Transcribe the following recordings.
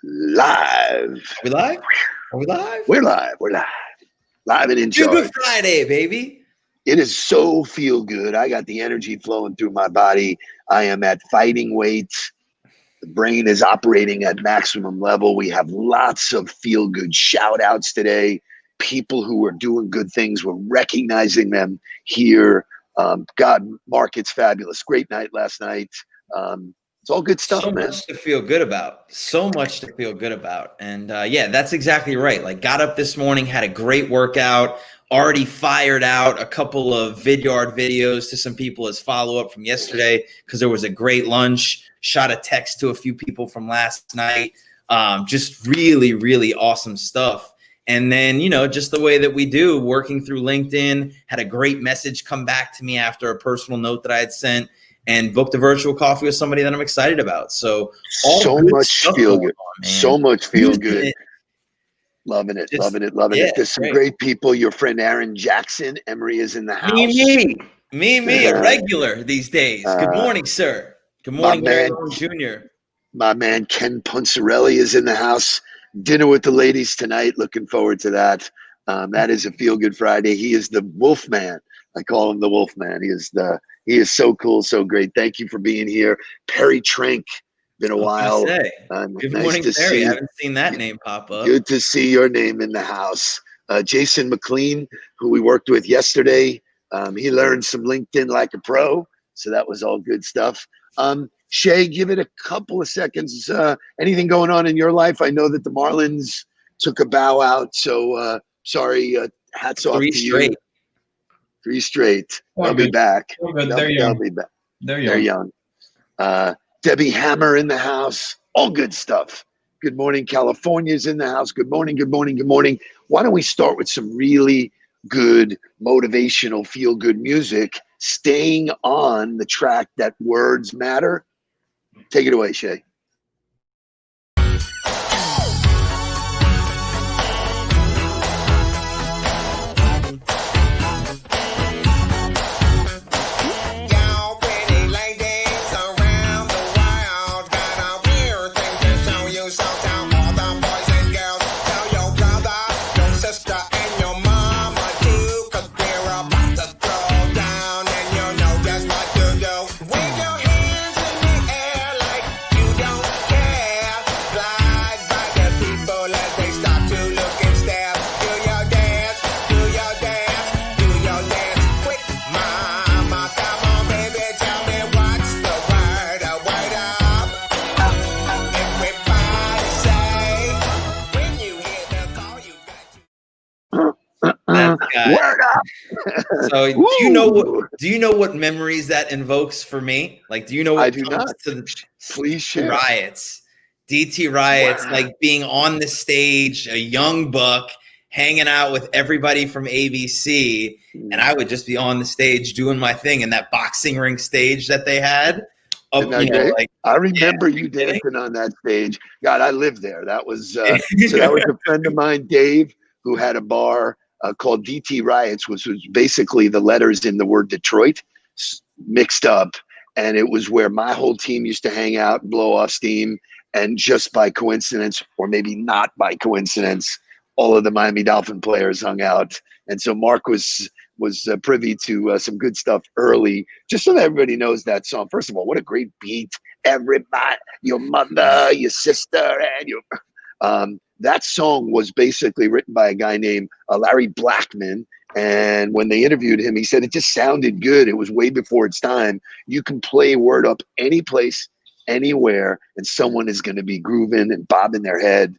Live. Are we live? Are we live? We're live. We're live. Live and in Feel charge. Good Friday, baby. It is so feel good. I got the energy flowing through my body. I am at fighting weight. The brain is operating at maximum level. We have lots of feel good shout outs today. People who are doing good things. We're recognizing them here. God, Mark, it's fabulous. Great night last night. It's all good stuff, man. So much to feel good about. So much to feel good about. And yeah, that's exactly right. Like, got up this morning, had a great workout, already fired out a couple of Vidyard videos to some people as follow-up from yesterday because there was a great lunch. Shot a text to a few people from last night. Just really, really awesome stuff. And then, you know, just the way that we do, working through LinkedIn, had a great message come back to me after a personal note that I had sent, and booked a virtual coffee with somebody that I'm excited about. So so much feel good. So much feel good. Loving it, loving it, loving it. There's some great people. Your friend Aaron Jackson, Emery is in the house. Me, a regular these days. Good morning, sir. Good morning, man, Jr. My man Ken Puncarelli is in the house. Dinner with the ladies tonight. Looking forward to that. That is a feel good Friday. He is the Wolf Man. I call him the Wolf Man. He is so cool, so great. Thank you for being here. Perry Trank, been a while. Good morning, Perry. I haven't seen that name pop up. Good to see your name in the house. Jason McLean, who we worked with yesterday, he learned some LinkedIn like a pro, so that was all good stuff. Shay, give it a couple of seconds. Anything going on in your life? I know that the Marlins took a bow out, so sorry. Hats off to you. 3 straight. They'll be back. They're young. They're young. Debbie Hammer in the house. All good stuff. Good morning. California's in the house. Good morning. Good morning. Good morning. Why don't we start with some really good motivational feel-good music, staying on the track that words matter? Take it away, Shay. Word up. So do you know what memories that invokes for me? Like, do you know what I do not. Please share. Riots, DT riots, like being on the stage, a young buck hanging out with everybody from ABC, and I would just be on the stage doing my thing in that boxing ring stage that they had. I remember you dancing on that stage. God, I lived there. That was that was a friend of mine, Dave, who had a bar called DT Riots, which was basically the letters in the word Detroit mixed up. And it was where my whole team used to hang out and blow off steam. And just by coincidence, or maybe not by coincidence, all of the Miami Dolphin players hung out. And so Mark was privy to some good stuff early, just so that everybody knows that song. First of all, what a great beat. Everybody, your mother, your sister, and your... that song was basically written by a guy named Larry Blackman. And when they interviewed him, he said it just sounded good. It was way before its time. You can play Word Up any place, anywhere, and someone is going to be grooving and bobbing their head.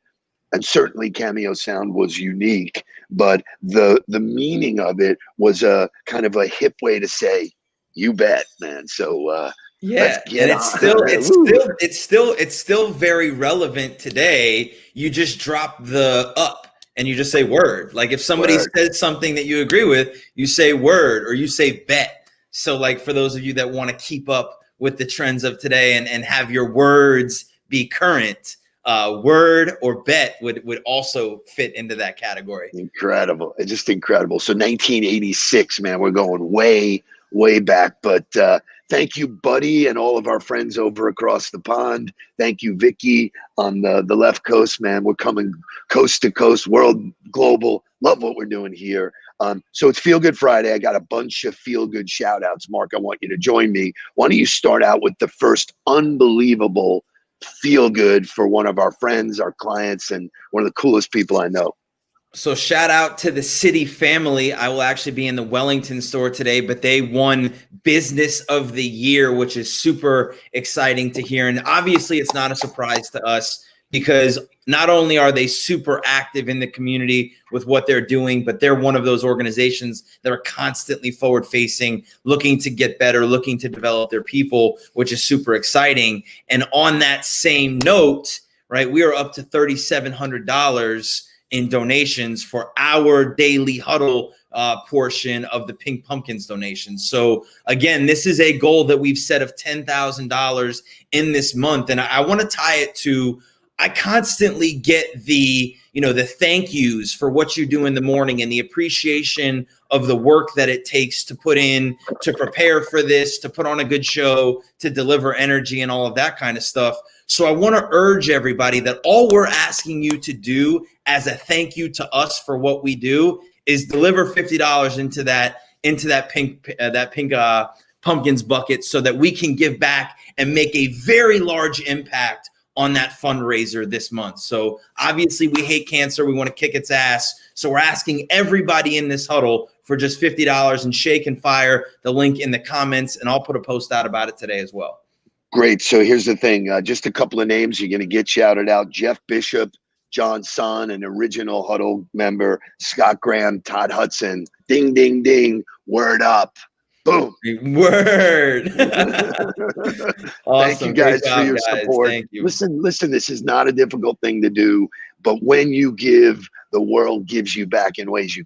And certainly Cameo Sound was unique, but the meaning of it was a kind of a hip way to say, you bet, man. So yeah, and it's still very relevant today. You just drop the up and you just say word. Like if somebody says something that you agree with, you say word or you say bet. So like for those of you that want to keep up with the trends of today and have your words be current, word or bet would also fit into that category. Incredible. It's just incredible. So 1986, man, we're going way, way back. But thank you, Buddy, and all of our friends over across the pond. Thank you, Vicky, on the left coast, man. We're coming coast to coast, world, global. Love what we're doing here. So it's Feel Good Friday. I got a bunch of feel good shout outs. Mark, I want you to join me. Why don't you start out with the first unbelievable feel good for one of our friends, our clients, and one of the coolest people I know? So shout out to the City family. I will actually be in the Wellington store today, but they won Business of the Year, which is super exciting to hear. And obviously it's not a surprise to us because not only are they super active in the community with what they're doing, but they're one of those organizations that are constantly forward facing, looking to get better, looking to develop their people, which is super exciting. And on that same note, right, we are up to $3,700 in donations for our daily huddle portion of the Pink Pumpkins donations. So again, this is a goal that we've set of $10,000 in this month. And I want to tie it to, I constantly get the thank yous for what you do in the morning and the appreciation of the work that it takes to put in, to prepare for this, to put on a good show, to deliver energy and all of that kind of stuff. So I want to urge everybody that all we're asking you to do as a thank you to us for what we do is deliver $50 into that pink pumpkins bucket so that we can give back and make a very large impact on that fundraiser this month. So obviously we hate cancer. We want to kick its ass. So we're asking everybody in this huddle for just $50 and shake and fire the link in the comments. And I'll put a post out about it today as well. Great. So here's the thing. Just a couple of names you're going to get shouted out. Jeff Bishop, John Son, an original Huddle member, Scott Graham, Todd Hudson. Ding, ding, ding. Word up. Boom. Word. Thank Awesome. you guys job, for your support. Thank you. Listen, this is not a difficult thing to do, but when you give, the world gives you back in ways you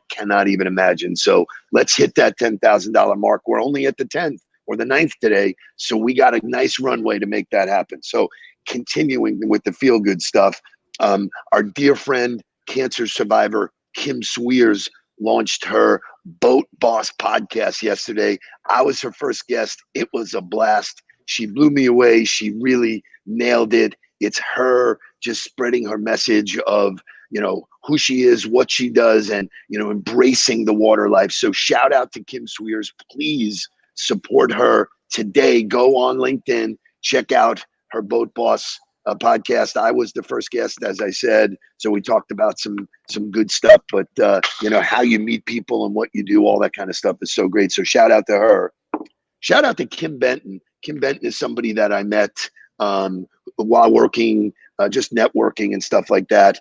cannot even imagine. So let's hit that $10,000 mark. We're only at the 10th or the 9th today. So we got a nice runway to make that happen. So continuing with the feel good stuff, our dear friend, cancer survivor, Kim Swears, launched her Boat Boss podcast yesterday. I was her first guest. It was a blast. She blew me away. She really nailed it. It's her just spreading her message of, who she is, what she does, and, embracing the water life. So shout out to Kim Swears. Please support her today. Go on LinkedIn, check out her Boat Boss podcast. I was the first guest, as I said. So we talked about some good stuff, but how you meet people and what you do, all that kind of stuff is so great. So shout out to her. Shout out to Kim Benton. Kim Benton is somebody that I met while working, just networking and stuff like that.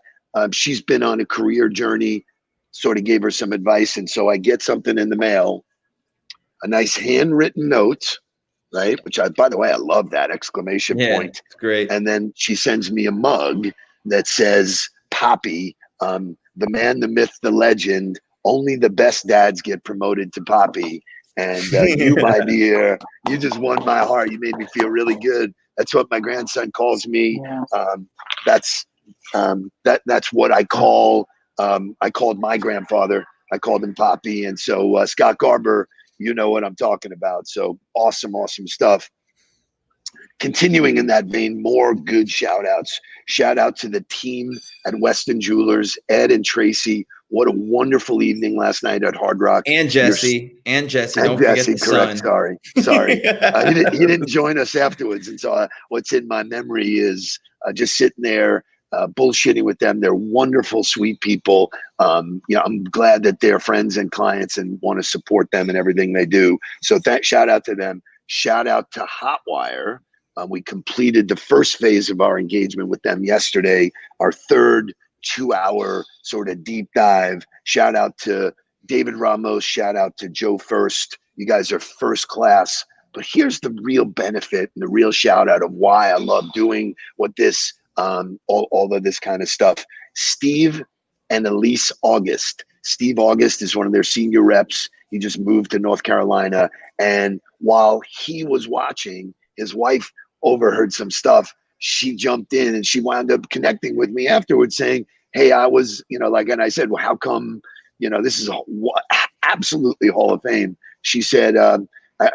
She's been on a career journey, sort of gave her some advice. And so I get something in the mail, a nice handwritten note, right? Which by the way, I love that exclamation point. It's great. And then she sends me a mug that says, Poppy, the man, the myth, the legend, only the best dads get promoted to Poppy. And you, my dear, you just won my heart. You made me feel really good. That's what my grandson calls me. That's what I call, I called my grandfather. I called him Poppy. And so Scott Garber, you know what I'm talking about. So awesome stuff. Continuing in that vein, more good shout outs. Shout out to the team at Weston Jewelers, Ed and Tracy. What a wonderful evening last night at Hard Rock. And Jesse. Don't forget the correct. son. Sorry. He didn't join us afterwards. And so what's in my memory is just sitting there, bullshitting with them. They're wonderful, sweet people. I'm glad that they're friends and clients and want to support them and everything they do. So shout out to them. Shout out to Hotwire. We completed the first phase of our engagement with them yesterday, our third 2-hour sort of deep dive. Shout out to David Ramos. Shout out to Joe First. You guys are first class. But here's the real benefit and the real shout out of why I love doing what this, all of this kind of stuff. Steve and Elise August. Steve August is one of their senior reps. He just moved to North Carolina. And while he was watching, his wife overheard some stuff. She jumped in and she wound up connecting with me afterwards saying, hey, I was, and I said, well, how come, this is absolutely Hall of Fame. She said, I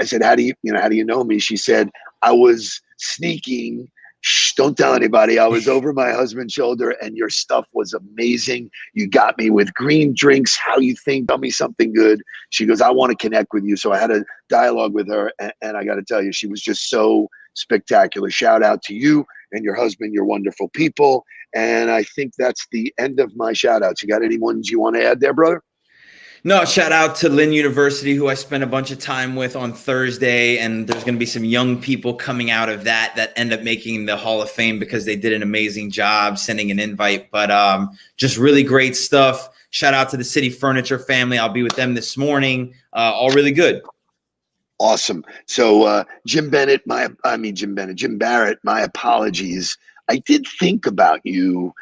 said, how do you know me? She said, I was sneaking. Shh, don't tell anybody. I was over my husband's shoulder, and your stuff was amazing. You got me with green drinks. How you think? Tell me something good. She goes, I want to connect with you. So I had a dialogue with her, and I got to tell you, she was just so spectacular. Shout out to you and your husband. You're wonderful people. And I think that's the end of my shout outs. You got any ones you want to add there, brother? No, shout out to Lynn University, who I spent a bunch of time with on Thursday. And there's going to be some young people coming out of that end up making the Hall of Fame because they did an amazing job sending an invite. But just really great stuff. Shout out to the City Furniture family. I'll be with them this morning. All really good. Awesome. So Jim Barrett, my apologies. I did think about you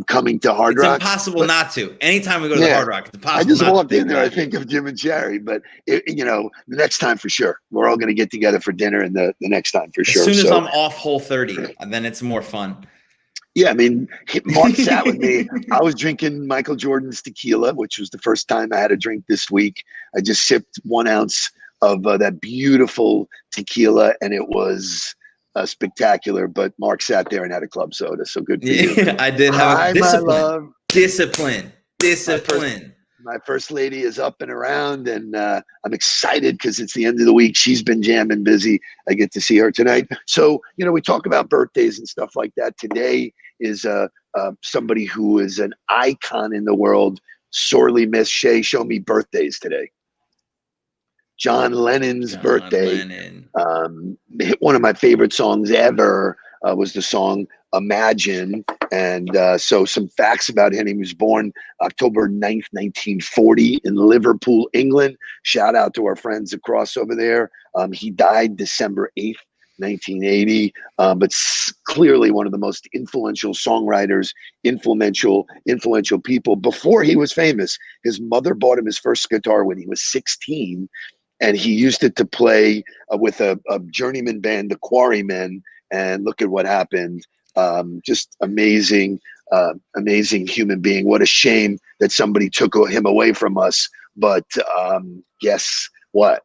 coming to Hard Rock. It's impossible not to. Anytime we go to the Hard Rock, it's impossible. I just walked in there. I think of Jim and Jerry, but the next time for sure. We're all going to get together for dinner, and the next time for sure. As soon as I'm off Whole 30, and then it's more fun. Yeah, I mean, Mark sat with me. I was drinking Michael Jordan's tequila, which was the first time I had a drink this week. I just sipped 1 ounce of that beautiful tequila, and it was spectacular. But Mark sat there and had a club soda, so good for you. I did have discipline. My first lady is up and around, and I'm excited because it's the end of the week. She's been jamming busy. I get to see her tonight. So, we talk about birthdays and stuff like that. Today is somebody who is an icon in the world, sorely missed. Shay, show me birthdays today. John Lennon's birthday. One of my favorite songs ever was the song Imagine. And so some facts about him. He was born October 9th, 1940 in Liverpool, England. Shout out to our friends across over there. He died December 8th, 1980, but clearly one of the most influential songwriters, influential people. Before he was famous, his mother bought him his first guitar when he was 16. And he used it to play with a journeyman band, the Quarrymen, and look at what happened. Just amazing human being. What a shame that somebody took him away from us. But guess what?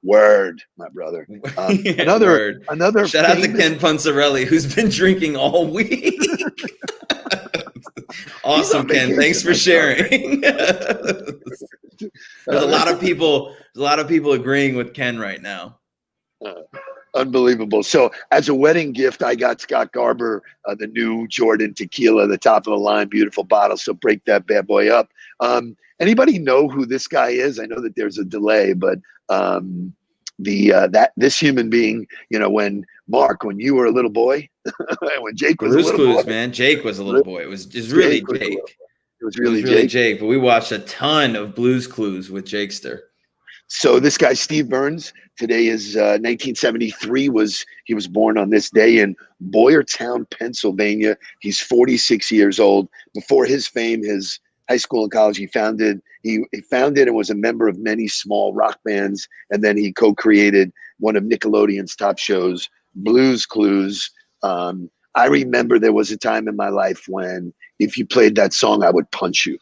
Word, my brother. Another shout out to Ken Punzarelli, who's been drinking all week. Awesome, Ken. Thanks for sharing. There's a lot of people agreeing with Ken right now. Unbelievable. So as a wedding gift, I got Scott Garber the new Jordan tequila, the top of the line, beautiful bottle. So break that bad boy up. Anybody know who this guy is? I know that there's a delay, but this human being, when you were a little boy, when Jake was Blues a little Clues, boy, man. Jake was a little boy. It was really Jake. It was really Jake. But we watched a ton of Blues Clues with Jakester. So this guy, Steve Burns, today is 1973. He was born on this day in Boyertown, Pennsylvania. He's 46 years old. Before his fame, his high school and college, he founded and was a member of many small rock bands. And then he co-created one of Nickelodeon's top shows, Blues Clues. I remember there was a time in my life when if you played that song, I would punch you.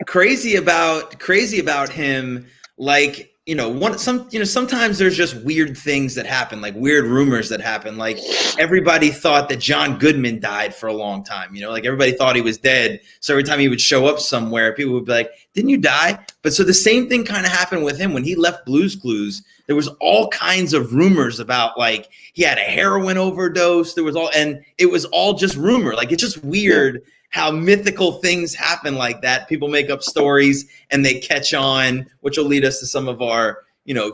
Crazy about him, like, sometimes there's just weird things that happen, like weird rumors that happen. Like everybody thought that John Goodman died for a long time, like everybody thought he was dead. So every time he would show up somewhere, people would be like, didn't you die? But so the same thing kind of happened with him when he left Blues Clues. There was all kinds of rumors about, like, he had a heroin overdose. And it was all just rumor. Like, it's just weird how mythical things happen like that. People make up stories and they catch on, which will lead us to some of our,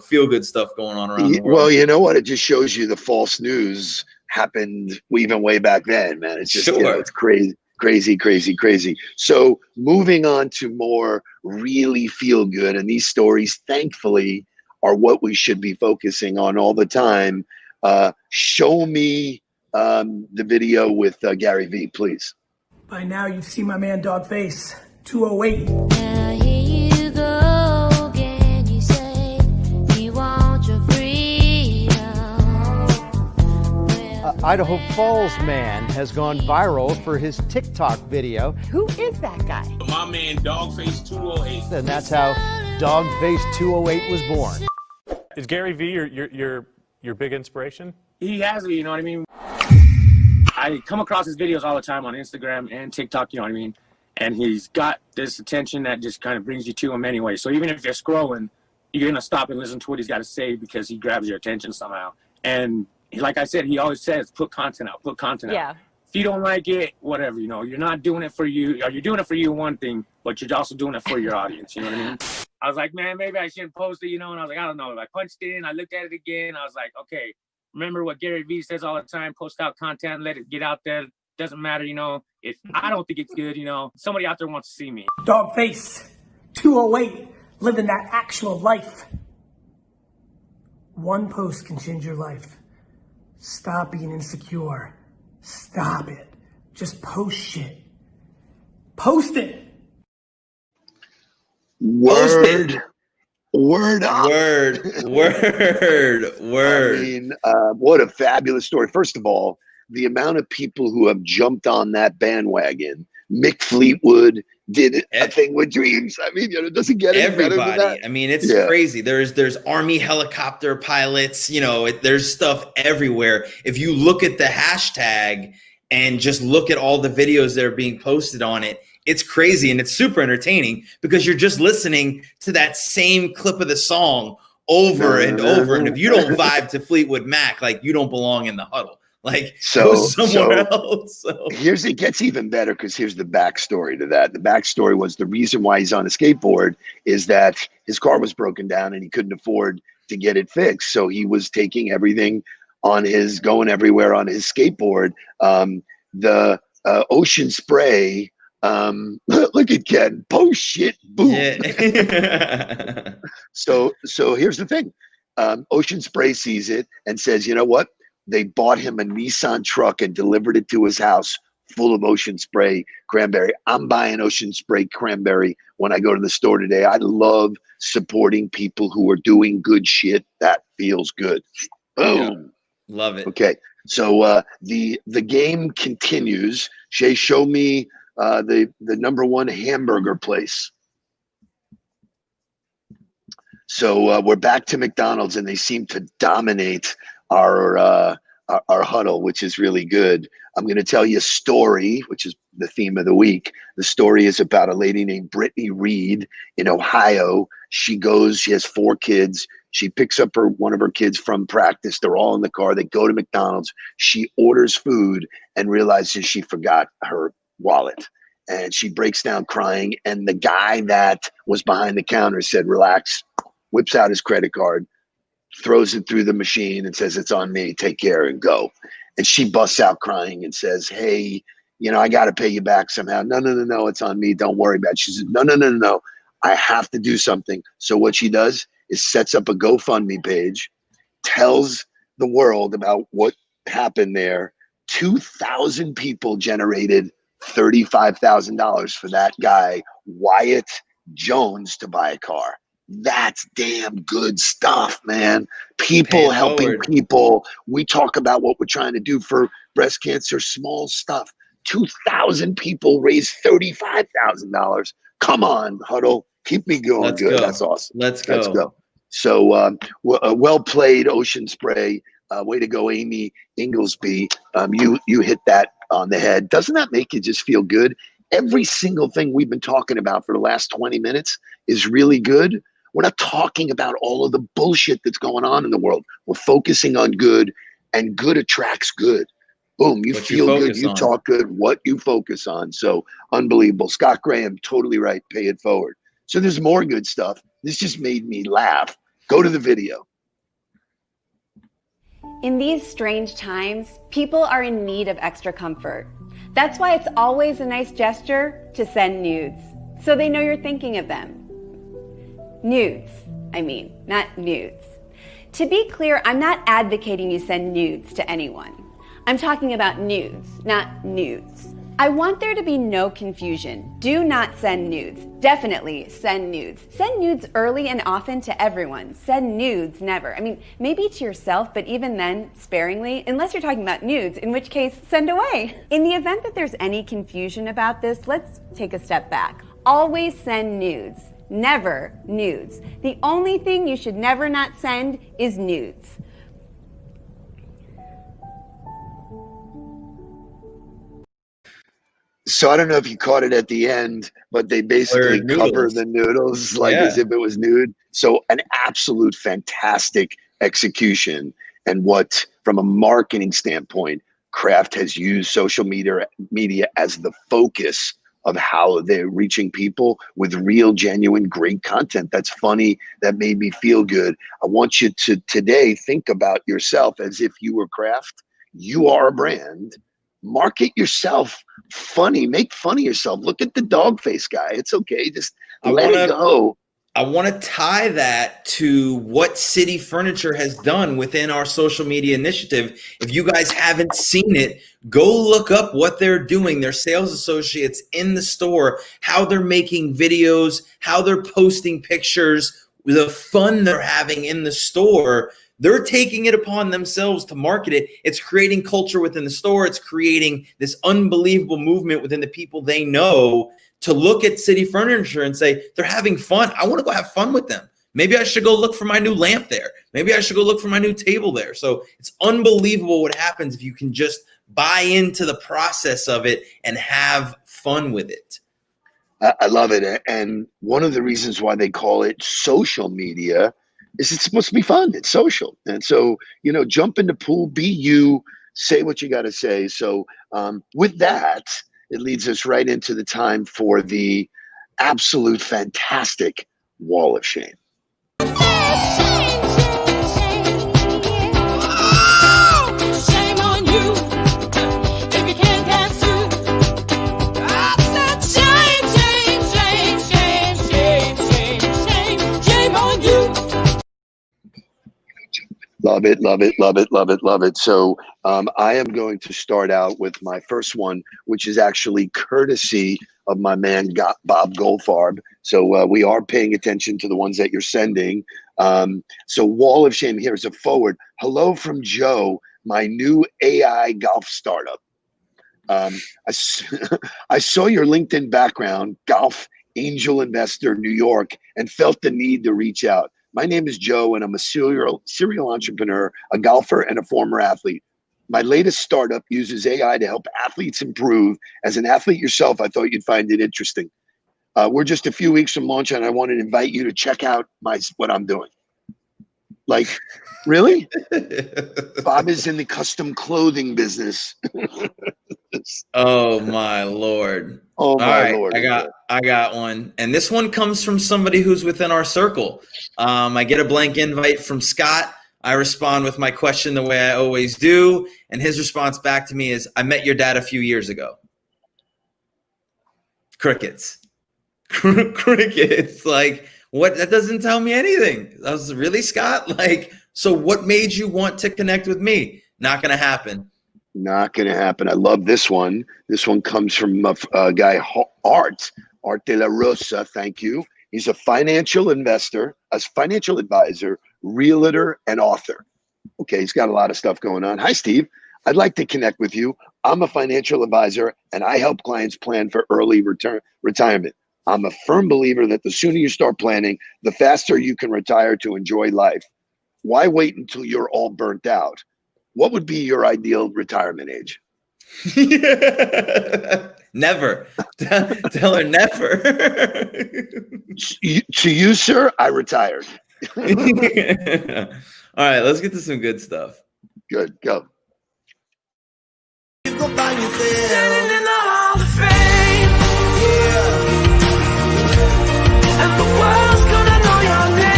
feel good stuff going on around the world. Well, you know what? It just shows you the false news happened even way back then, man. It's just, it's crazy. So moving on to more really feel good. And these stories, thankfully, are what we should be focusing on all the time. Show me the video with Gary Vee, please. By now, you've seen my man Dogface, 208. Now here you go again, you say you want your freedom. Idaho Falls man has gone viral for his TikTok video. Who is that guy? My man Dogface 208. And that's how Dogface 208 was born. Is Gary Vee your big inspiration? He has me, you know what I mean? I come across his videos all the time on Instagram and TikTok, you know what I mean? And he's got this attention that just kind of brings you to him anyway. So even if you're scrolling, you're going to stop and listen to what he's got to say because he grabs your attention somehow. And like I said, he always says, put content out. If you don't like it, whatever, you know, you're not doing it for you, or you're doing it for you, one thing, but you're also doing it for your audience, you know what I mean? I was like, man, maybe I shouldn't post it, you know, and I was like, I don't know. I punched in, I looked at it again, I was like, okay, remember what Gary Vee says all the time, post out content, let it get out there. Doesn't matter, you know, if I don't think it's good, you know, somebody out there wants to see me. Dogface 208, living that actual life. One post can change your life. Stop being insecure. Stop it. Just post shit. Post it. Word. Word up. Word. I mean, what a fabulous story. First of all, the amount of people who have jumped on that bandwagon. Mick Fleetwood did a thing with Dreams. I mean, you know, it doesn't get any better than that. I mean, it's crazy. There's Army helicopter pilots, you know, there's stuff everywhere. If you look at the hashtag and just look at all the videos that are being posted on it, it's crazy and it's super entertaining because you're just listening to that same clip of the song over and over. And if you don't vibe to Fleetwood Mac, like you don't belong in the Huddle. Like go somewhere else. So. It gets even better because here's the backstory to that. The backstory was the reason why he's on a skateboard is that his car was broken down and he couldn't afford to get it fixed. So he was taking everything on going everywhere on his skateboard. The Ocean Spray, look at Ken, post shit, boom. Yeah. So here's the thing. Ocean Spray sees it and says, you know what? They bought him a Nissan truck and delivered it to his house full of Ocean Spray cranberry. I'm buying Ocean Spray cranberry when I go to the store today. I love supporting people who are doing good shit. That feels good. Boom. Yeah, love it. Okay. So the game continues. Shay, show me the number one hamburger place. So we're back to McDonald's and they seem to dominate our huddle, which is really good. I'm going to tell you a story, which is the theme of the week. The story is about a lady named Brittany Reed in Ohio. She has 4 kids. She picks up one of her kids from practice. They're all in the car. They go to McDonald's. She orders food and realizes she forgot her wallet. And she breaks down crying. And the guy that was behind the counter said, relax, whips out his credit card, throws it through the machine and says, it's on me, take care and go. And she busts out crying and says, hey, you know, I got to pay you back somehow. No, it's on me. Don't worry about it. She says, no, I have to do something. So what she does is sets up a GoFundMe page, tells the world about what happened there. 2,000 people generated $35,000 for that guy, Wyatt Jones, to buy a car. That's damn good stuff, man. People helping people. We talk about what we're trying to do for breast cancer, small stuff. 2,000 people raised $35,000. Come on, Huddle. Keep me going. Let's good. Go. That's awesome. Let's go. So well played, Ocean Spray. Way to go, Amy Inglesby. You hit that on the head. Doesn't that make you just feel good? Every single thing we've been talking about for the last 20 minutes is really good. We're not talking about all of the bullshit that's going on in the world. We're focusing on good, and good attracts good. Boom, you feel good, you talk good, what you focus on. So unbelievable. Scott Graham, totally right, pay it forward. So there's more good stuff. This just made me laugh. Go to the video. In these strange times, people are in need of extra comfort. That's why it's always a nice gesture to send nudes, so they know you're thinking of them. Nudes, not nudes. To be clear, I'm not advocating you send nudes to anyone. I'm talking about nudes, not nudes. I want there to be no confusion. Do not send nudes. Definitely send nudes. Send nudes early and often to everyone. Send nudes never. Maybe to yourself, but even then, sparingly, unless you're talking about nudes, in which case, send away. In the event that there's any confusion about this, let's take a step back. Always send nudes. Never nudes. The only thing you should never not send is nudes. So I don't know if you caught it at the end, but they basically cover the noodles like as if it was nude. So an absolute fantastic execution. And what, from a marketing standpoint, Kraft has used social media as the focus of how they're reaching people with real, genuine, great content that's funny, that made me feel good. I want you to today think about yourself as if you were Kraft. You are a brand. Market yourself funny. Make fun of yourself. Look at the dog face guy. It's okay. Just let it go. I want to tie that to what City Furniture has done within our social media initiative. If you guys haven't seen it, go look up what they're doing. Their sales associates in the store, how they're making videos, how they're posting pictures, the fun they're having in the store. They're taking it upon themselves to market it. It's creating culture within the store. It's creating this unbelievable movement within the people they know to look at City Furniture and say, they're having fun. I want to go have fun with them. Maybe I should go look for my new lamp there. Maybe I should go look for my new table there. So it's unbelievable what happens if you can just buy into the process of it and have fun with it. I love it. And one of the reasons why they call it social media is it's supposed to be fun. It's social. And so, you know, jump in the pool, be you, say what you got to say. So with that, it leads us right into the time for the absolute fantastic Wall of Shame. Shame on you if you can't dance too. I said shame on you. Love it, love it, love it, love it, love it. So I am going to start out with my first one, which is actually courtesy of my man Bob Goldfarb. So we are paying attention to the ones that you're sending. So Wall of Shame, here's a forward. Hello from Joe, my new AI golf startup. I saw your LinkedIn background, golf angel investor, New York, and felt the need to reach out. My name is Joe, and I'm a serial entrepreneur, a golfer, and a former athlete. My latest startup uses AI to help athletes improve. As an athlete yourself, I thought you'd find it interesting. We're just a few weeks from launch, and I wanted to invite you to check out what I'm doing. Like, really? Bob is in the custom clothing business. Oh my Lord. Oh my Lord. I got one. And this one comes from somebody who's within our circle. I get a blank invite from Scott. I respond with my question the way I always do. And his response back to me is, I met your dad a few years ago. Crickets. Crickets. Like, what? That doesn't tell me anything. I was really, Scott? Like, so what made you want to connect with me? Not going to happen. Not going to happen. I love this one. This one comes from a guy, Art de la Rosa. Thank you. He's a financial investor, a financial advisor, realtor, and author. Okay, he's got a lot of stuff going on. Hi, Steve. I'd like to connect with you. I'm a financial advisor, and I help clients plan for early retirement. I'm a firm believer that the sooner you start planning, the faster you can retire to enjoy life. Why wait until you're all burnt out? What would be your ideal retirement age? Never. Tell her never. To you, sir, I retired. All right, let's get to some good stuff. Good, go. Standing in the Hall of Fame. And the world's gonna know your name.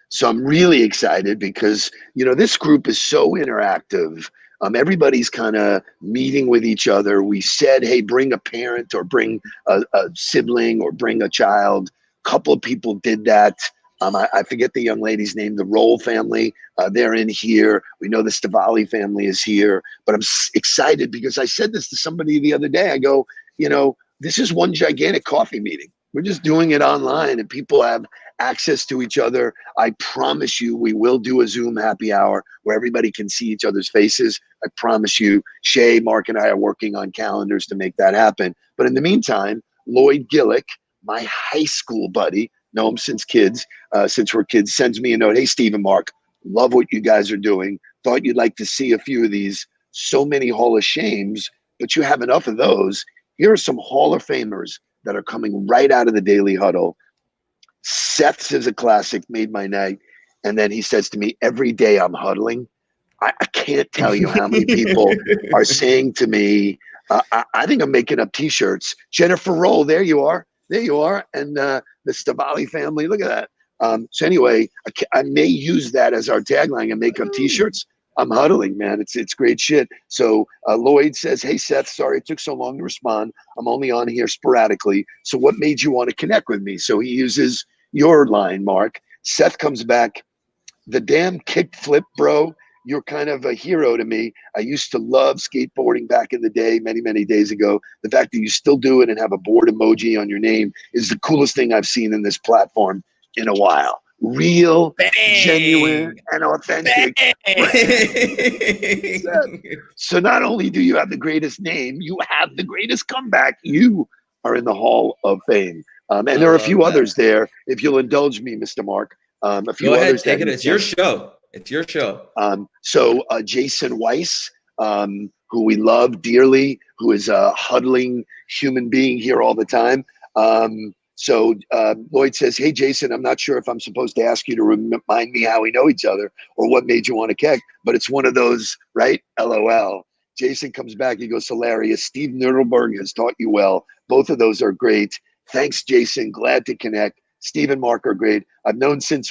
So I'm really excited because, you know, this group is so interactive. Everybody's kind of meeting with each other. We said, hey, bring a parent or bring a sibling or bring a child. A couple of people did that. I forget the young lady's name, the Roll family. They're in here. We know the Stavali family is here. But I'm excited because I said this to somebody the other day. I go, you know, this is one gigantic coffee meeting. We're just doing it online, and people have access to each other. I promise you, we will do a Zoom happy hour where everybody can see each other's faces. I promise you, Shay, Mark, and I are working on calendars to make that happen. But in the meantime, Lloyd Gillick, my high school buddy, know him since we're kids, sends me a note. Hey, Steve and Mark, love what you guys are doing. Thought you'd like to see a few of these. So many Hall of Shames, but you have enough of those. Here are some Hall of Famers that are coming right out of the Daily Huddle. Seth's is a classic, made my night. And then he says to me, every day I'm huddling. I can't tell you how many people are saying to me, I think I'm making up T-shirts. Jennifer Roll, there you are. There you are. And the Stavali family, look at that. So anyway, I may use that as our tagline and make up T-shirts. I'm huddling, man. It's great shit. So Lloyd says, hey, Seth, sorry it took so long to respond. I'm only on here sporadically. So what made you want to connect with me? So he uses your line, Mark. Seth comes back. The damn kick flip, bro. You're kind of a hero to me. I used to love skateboarding back in the day, many, many days ago. The fact that you still do it and have a board emoji on your name is the coolest thing I've seen in this platform in a while. Real, Bang! genuine, and authentic. So not only do you have the greatest name, you have the greatest comeback. You are in the Hall of Fame. And there are a few others there, if you'll indulge me, Mr. Mark. A few Go ahead, others. take it. It's your show. It's your show. So Jason Weiss, who we love dearly, who is a huddling human being here all the time. So Lloyd says, hey, Jason, I'm not sure if I'm supposed to ask you to remind me how we know each other or what made you want to kick, but it's one of those, right? LOL. Jason comes back. He goes, hilarious. Steve Nudelberg has taught you well. Both of those are great. Thanks, Jason. Glad to connect. Steve and Mark are great. I've known Steve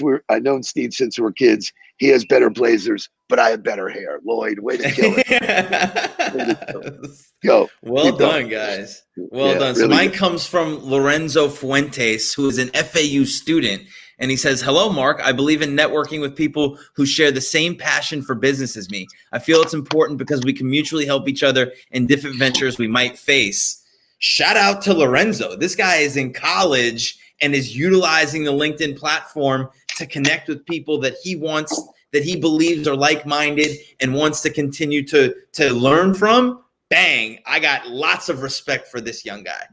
since we were kids. He has better blazers, but I have better hair. Lloyd, way to kill it. Go. Well done, guys. Well done. So really mine good. comes from Lorenzo Fuentes, who is an FAU student. And he says, hello, Mark. I believe in networking with people who share the same passion for business as me. I feel it's important because we can mutually help each other in different ventures we might face. Shout out to Lorenzo. This guy is in college and is utilizing the LinkedIn platform to connect with people that he wants, that he believes are like-minded and wants to continue to learn from. Bang. I got lots of respect for this young guy.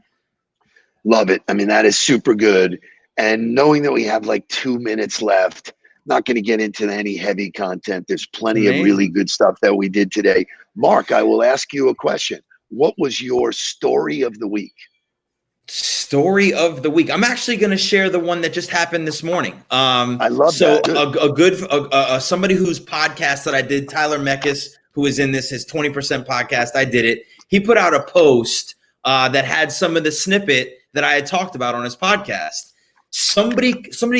Love it. I mean, that is super good. And knowing that we have like 2 minutes left, not going to get into any heavy content. There's plenty of really good stuff that we did today. Mark, I will ask you a question. What was your story of the week? Story of the week. I'm actually going to share the one that just happened this morning. I love that. So somebody whose podcast that I did, Tyler Meckes, who is in this, his 20% podcast, I did it. He put out a post that had some of the snippet that I had talked about on his podcast. Somebody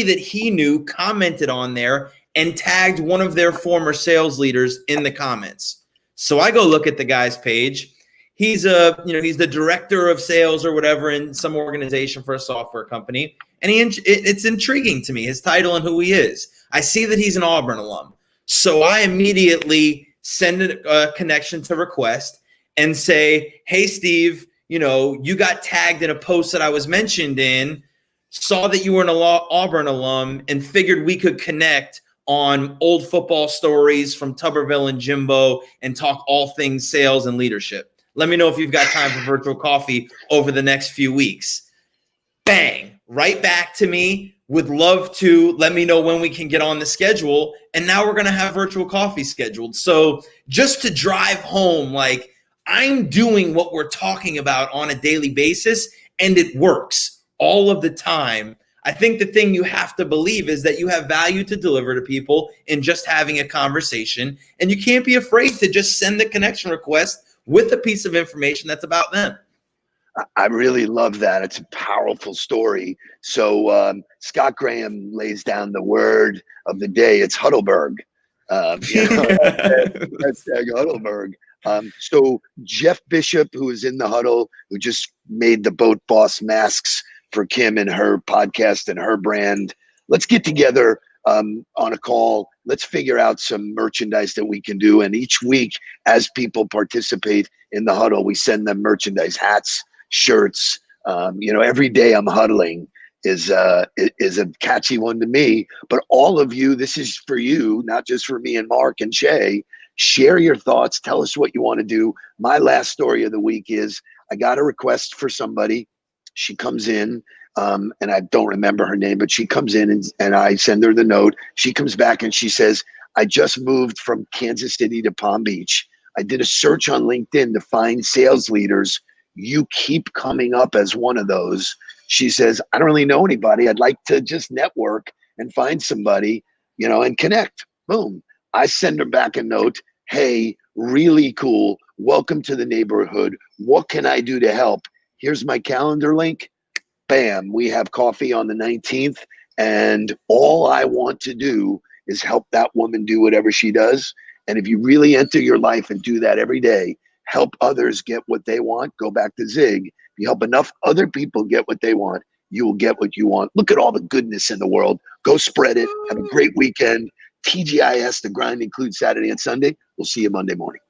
that he knew commented on there and tagged one of their former sales leaders in the comments. So I go look at the guy's page. He's he's the director of sales or whatever in some organization for a software company. And it's intriguing to me, his title and who he is. I see that he's an Auburn alum. So I immediately send a connection to request and say, hey, Steve, you got tagged in a post that I was mentioned in, saw that you were an Auburn alum and figured we could connect on old football stories from Tuberville and Jimbo and talk all things sales and leadership. Let me know if you've got time for virtual coffee over the next few weeks. Bang, right back to me. Would love to. Let me know when we can get on the schedule. And now we're going to have virtual coffee scheduled. So just to drive home, like, I'm doing what we're talking about on a daily basis, and it works all of the time. I think the thing you have to believe is that you have value to deliver to people in just having a conversation, and you can't be afraid to just send the connection request with a piece of information that's about them. I really love that. It's a powerful story. So Scott Graham lays down the word of the day. It's Huddleberg. That's Huddleberg. So Jeff Bishop, who is in the Huddle, who just made the Boat Boss masks for Kim and her podcast and her brand. Let's get together on a call. Let's figure out some merchandise that we can do. And each week, as people participate in the Huddle, we send them merchandise, hats, shirts, Every day I'm huddling is a catchy one to me. But all of you, this is for you, not just for me and Mark and Shay. Share your thoughts. Tell us what you want to do. My last story of the week is I got a request for somebody. She comes in, and I don't remember her name, but she comes in and I send her the note. She comes back and she says, I just moved from Kansas City to Palm Beach. I did a search on LinkedIn to find sales leaders. You keep coming up as one of those. She says, I don't really know anybody. I'd like to just network and find somebody, and connect. Boom. I send her back a note. Hey, really cool. Welcome to the neighborhood. What can I do to help? Here's my calendar link. Bam. We have coffee on the 19th. And all I want to do is help that woman do whatever she does. And if you really enter your life and do that every day, help others get what they want, go back to Zig. If you help enough other people get what they want, you will get what you want. Look at all the goodness in the world. Go spread it. Have a great weekend. TGIS, the grind includes Saturday and Sunday. We'll see you Monday morning.